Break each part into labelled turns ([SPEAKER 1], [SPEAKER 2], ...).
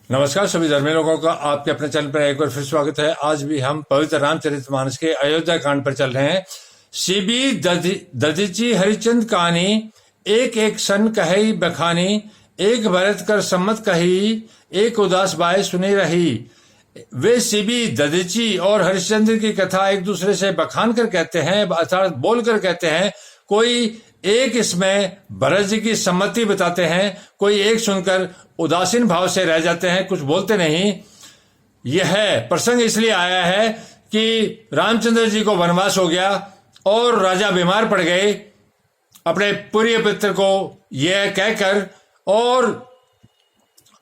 [SPEAKER 1] नमस्कार सभी धर्मी लोगों का आपके अपने चैनल पर एक बार फिर स्वागत है। आज भी हम पवित्र रामचरितमानस के अयोध्या कांड पर चल रहे हैं। सीबी दधीची हरिचंद कहानी, एक एक सन कही बखानी, एक भरत कर सम्मत कही, एक उदास बाय सुनी रही। वे सीबी दधीची और हरिश्चंद्र की कथा एक दूसरे से बखान कर कहते हैं, अर्थात बोल कर कहते हैं। कोई एक इसमें भरत जी की सम्मति बताते हैं, कोई एक सुनकर उदासीन भाव से रह जाते हैं, कुछ बोलते नहीं। यह प्रसंग इसलिए आया है कि रामचंद्र जी को वनवास हो गया और राजा बीमार पड़ गए अपने प्रिय पुत्र को यह कहकर, और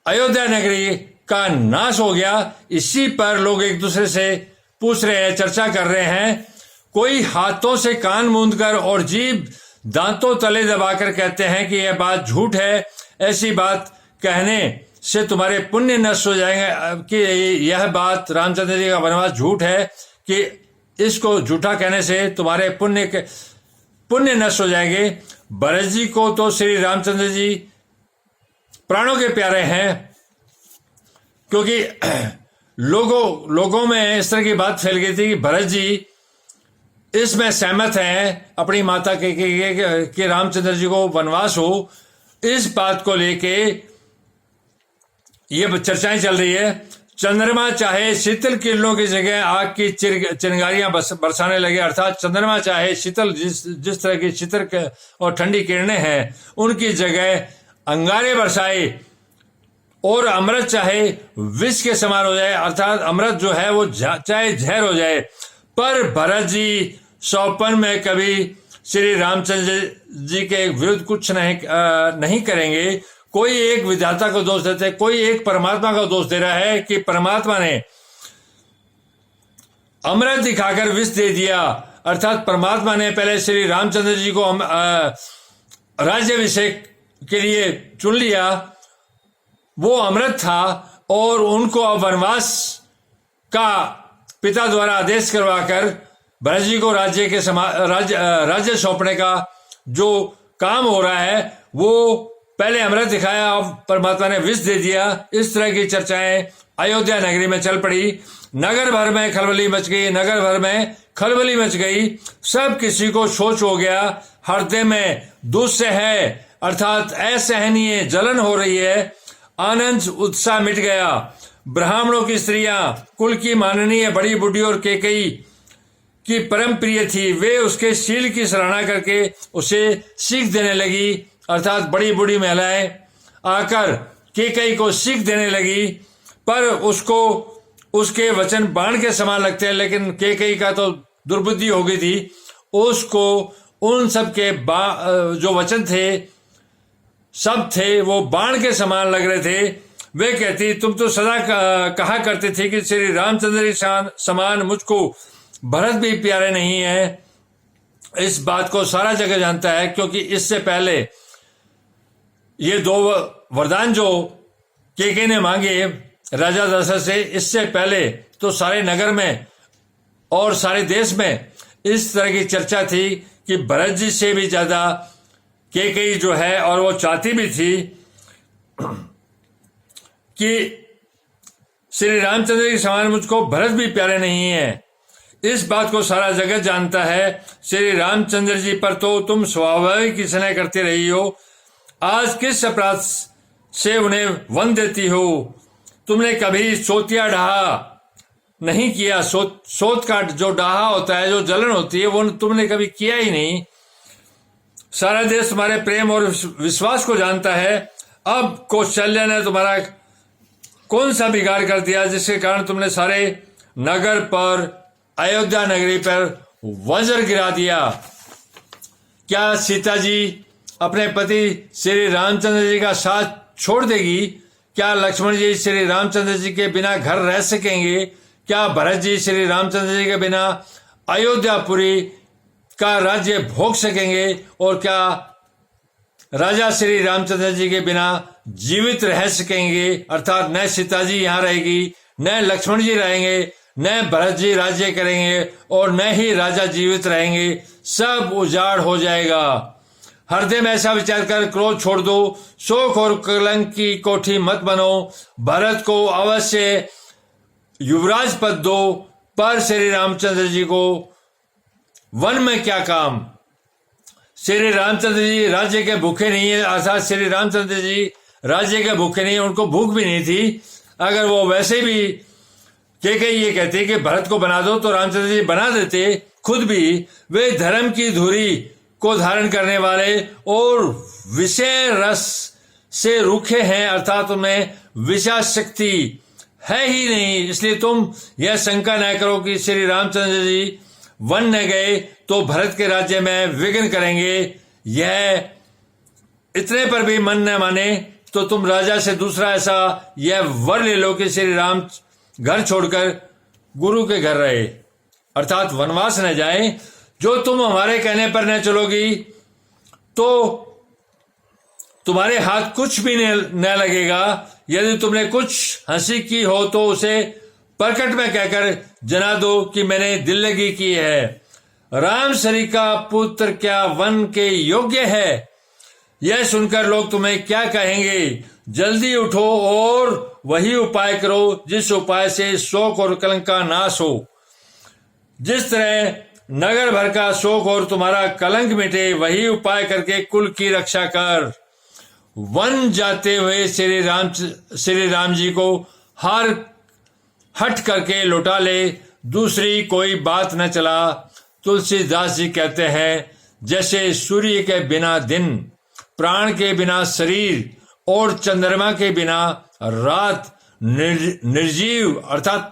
[SPEAKER 1] अयोध्या नगरी का नाश हो गया। इसी पर लोग एक दूसरे से पूछ रहे हैं, चर्चा कर रहे हैं। कोई हाथों से कान मूंदकर और जीभ दांतों तले दबाकर कहते हैं कि यह बात झूठ है, ऐसी बात कहने से तुम्हारे पुण्य नष्ट हो जाएंगे, कि यह बात रामचंद्र जी का वनवास झूठ है, कि इसको झूठा कहने से तुम्हारे पुण्य नष्ट हो जाएंगे। भरत जी को तो श्री रामचंद्र जी प्राणों के प्यारे हैं, क्योंकि लोगों में इस तरह की बात फैल गई थी कि भरत जी इसमें सहमत हैं अपनी माता के रामचंद्र जी को वनवास हो। इस बात को लेके ये चर्चाएं चल रही है। चंद्रमा चाहे शीतल किरणों की जगह आग की चिंगारियां बरसाने लगे, अर्थात चंद्रमा चाहे शीतल जिस तरह की शीतल और ठंडी किरणें हैं उनकी जगह अंगारे बरसाए, और अमृत चाहे विष के समान हो जाए, अर्थात अमृत जो है वो चाहे जहर हो जाए। पर भरत जी सौपन में कभी श्री रामचंद्र जी के विरुद्ध कुछ नहीं करेंगे। कोई एक विधाता को दोष देते, कोई एक परमात्मा को दोष दे रहा है कि परमात्मा ने अमृत दिखाकर विष दे दिया, अर्थात परमात्मा ने पहले श्री रामचंद्र जी को राज्याभिषेक के लिए चुन लिया, वो अमृत था, और उनको अब वनवास का पिता द्वारा आदेश करवाकर भरत जी को राज्य सौंपने का जो काम हो रहा है वो पहले अमृत दिखाया, अब परमात्मा ने विष दे दिया। इस तरह की चर्चाएं अयोध्या नगरी में चल पड़ी। नगर भर में खलबली मच गई। सब किसी को सोच हो गया, हृदय में दुस्सह है, अर्थात असहनीय जलन हो रही है। आनंद उत्साह मिट गया। ब्राह्मणों की स्त्रियां, कुल की माननीय बड़ी बुढ़ी और केकई की परम प्रिय थी, वे उसके शील की सराहना करके उसे सीख देने लगी, अर्थात बड़ी बूढ़ी महिलाएं आकर केकई को सीख देने लगी। पर उसको उसके वचन बाण के समान लगते हैं, लेकिन केकई का तो दुर्बुद्धि हो गई थी। उसको उन सब के जो वचन थे वो बाण के समान लग रहे थे। वे कहती, तुम तो सदा कहा करते थे कि श्री रामचंद्र के समान मुझको भरत भी प्यारे नहीं है। इस बात को सारा जगह जानता है, क्योंकि इससे पहले ये दो वरदान जो केके ने मांगे राजा दशरथ से, इससे पहले तो सारे नगर में और सारे देश में इस तरह की चर्चा थी कि भरत जी से भी ज्यादा केकई जो है, और वो चाहती भी थी कि श्री रामचंद्र के समान मुझको भरत भी प्यारे नहीं है। इस बात को सारा जगत जानता है। श्री रामचंद्र जी पर तो तुम स्वाभाविक ही स्नेह करती रही हो, आज किस अपराध से उन्हें वन देती हो? तुमने कभी सोतिया डाहा नहीं किया। सोत का जो डाहा होता है, जो जलन होती है, वो तुमने कभी किया ही नहीं। सारा देश तुम्हारे प्रेम और विश्वास को जानता है। अब कौशल्या ने तुम्हारा कौन सा बिगाड़ कर दिया जिसके कारण तुमने सारे नगर पर, अयोध्या नगरी पर वज्र गिरा दिया? क्या सीता जी अपने पति श्री रामचंद्र जी का साथ छोड़ देगी? क्या लक्ष्मण जी श्री रामचंद्र जी के बिना घर रह सकेंगे? क्या भरत जी श्री रामचंद्र जी के बिना अयोध्यापुरी का राज्य भोग सकेंगे? और क्या राजा श्री रामचंद्र जी के बिना जीवित रह सकेंगे? अर्थात न सीता जी यहाँ रहेगी, न लक्ष्मण जी रहेंगे, न भरत जी राज्य करेंगे, और न ही राजा जीवित रहेंगे। सब उजाड़ हो जाएगा। हृदय में ऐसा विचार कर क्रोध छोड़ दो, शोक और कलंक की कोठी मत बनो। भरत को अवश्य युवराज पद दो, पर श्री रामचंद्र जी को वन में क्या काम। श्री रामचंद्र जी राज्य के भूखे नहीं है, अर्थात श्री रामचंद्र जी राज्य के भूखे नहीं है, उनको भूख भी नहीं थी। अगर वो वैसे भी कैकेयी ये कहते कि भरत को बना दो तो रामचंद्र जी बना देते खुद भी। वे धर्म की धुरी को धारण करने वाले और विषय रस से रूखे हैं, अर्थात उनमें विषय शक्ति है ही नहीं। इसलिए तुम यह शंका न करो कि श्री रामचंद्र जी वन न गए तो भरत के राज्य में विघ्न करेंगे। यह इतने पर भी मन न माने तो तुम राजा से दूसरा ऐसा यह वर ले लो कि श्री राम घर छोड़कर गुरु के घर रहे, अर्थात वनवास न जाए। जो तुम हमारे कहने पर न चलोगी तो तुम्हारे हाथ कुछ भी न लगेगा। यदि तुमने कुछ हंसी की हो तो उसे प्रकट में कहकर जना दो कि मैंने दिल लगी की है। राम सरी का पुत्र क्या वन के योग्य है? यह सुनकर लोग तुम्हें क्या कहेंगे? जल्दी उठो और वही उपाय करो जिस उपाय से शोक और कलंक का नाश हो। जिस तरह नगर भर का शोक और तुम्हारा कलंक मिटे, वही उपाय करके कुल की रक्षा कर। वन जाते हुए श्री राम जी को हार हट करके लौटा ले, दूसरी कोई बात न चला। तुलसीदास जी कहते हैं, जैसे सूर्य के बिना दिन, प्राण के बिना शरीर और चंद्रमा के बिना रात निर्जीव अर्थात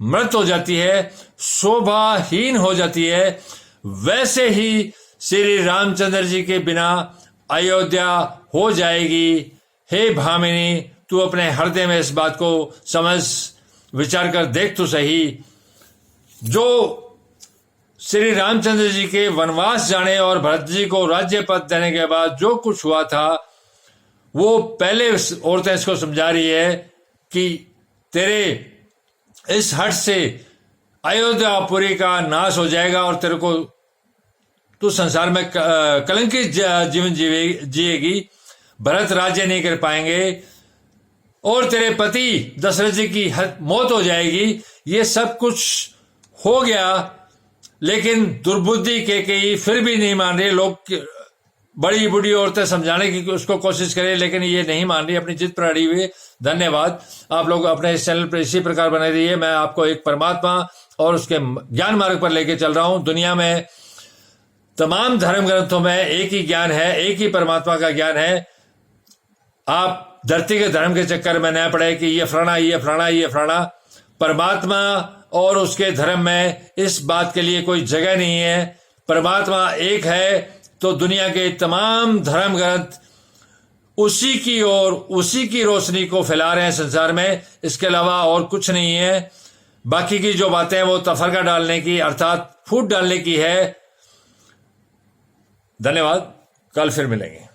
[SPEAKER 1] मृत हो जाती है, शोभाहीन हो जाती है, वैसे ही श्री रामचंद्र जी के बिना अयोध्या हो जाएगी। हे भामिनी, तू अपने हृदय में इस बात को समझ विचार कर देख तो सही। जो श्री रामचंद्र जी के वनवास जाने और भरत जी को राज्य पद देने के बाद जो कुछ हुआ था, वो पहले औरतें इसको समझा रही है कि तेरे इस हट से अयोध्यापुरी का नाश हो जाएगा और तेरे को तू संसार में कलंकित जीवन जिएगी। भरत राज्य नहीं कर पाएंगे और तेरे पति दशरथ जी की मौत हो जाएगी। ये सब कुछ हो गया, लेकिन दुर्बुद्धि कैकेयी फिर भी नहीं मान रही। लोग बड़ी बूढ़ी औरतें समझाने की उसको कोशिश करें, लेकिन ये नहीं मान रही, अपनी जिद पर अड़ी हुई। धन्यवाद। आप लोग अपने इस चैनल पर इसी प्रकार बने रहिए। मैं आपको एक परमात्मा और उसके ज्ञान मार्ग पर लेके चल रहा हूं। दुनिया में तमाम धर्म ग्रंथों में एक ही ज्ञान है, एक ही परमात्मा का ज्ञान है। आप धरती के धर्म के चक्कर में न पड़े कि ये फलाना ये फलाना ये फलाना। परमात्मा और उसके धर्म में इस बात के लिए कोई जगह नहीं है। परमात्मा एक है तो दुनिया के तमाम धर्म ग्रंथ उसी की ओर उसी की रोशनी को फैला रहे हैं संसार में, इसके अलावा और कुछ नहीं है। बाकी की जो बातें हैं वो तफरका डालने की अर्थात फूट डालने की है। धन्यवाद। कल फिर मिलेंगे।